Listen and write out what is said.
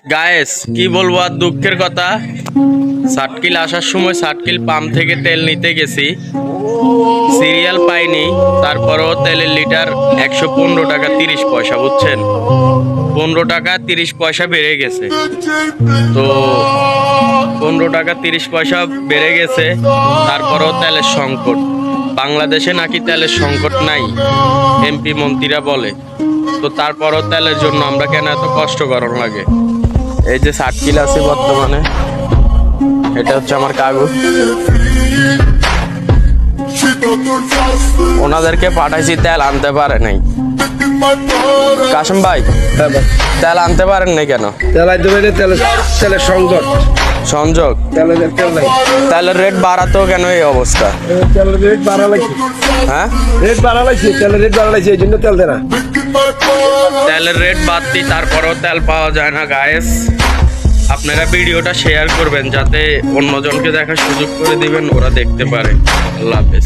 Guys কি বলবো আর দুঃখের কথা, সাটকিল আসার সময় সাটকিল পাম্প থেকে তেল নিতে গেছি, সিরিয়াল পাইনি। তারপরও তেলের লিটার 115 টাকা 30 পয়সা, বুঝছেন? 15 টাকা 30 পয়সা বেড়ে গেছে। তো 15 টাকা 30 পয়সা বেড়ে গেছে, তারপরও তেলের সংকট। বাংলাদেশে নাকি তেলের সংকট নাই, এমপি মন্ত্রীরা বলে। তো তারপরও তেলের জন্য আমরা কেন এত কষ্ট করার লাগে? এই যে সাটকিল আছে বর্তমানে, এটা হচ্ছে আমার কাগজ। ওনাদেরকে পাঠাইছি, তেল আনতে পারে নাই। কাশিম ভাই, তেল আনতে পারেন নাই কেন? তেল আনতে পারি তেলের সংকট, সংযোগ, তেল নাই। তেলের রেট বাড়াতেও কেন এই অবস্থা? তেলের রেট বাড়া লাগছে। হ্যাঁ, রেট বাড়া লাগছে, তেলের রেট বাড়া লাগছে, এই জন্য তেল দেয় না। তেলের রেট বাড়তি, তারপরেও তেল পাওয়া যায় না। গায়েস, আপনারা ভিডিওটা শেয়ার করবেন যাতে অন্যজনকে দেখার সুযোগ করে দিবেন, ওরা দেখতে পারে। আল্লাহ হাফেজ।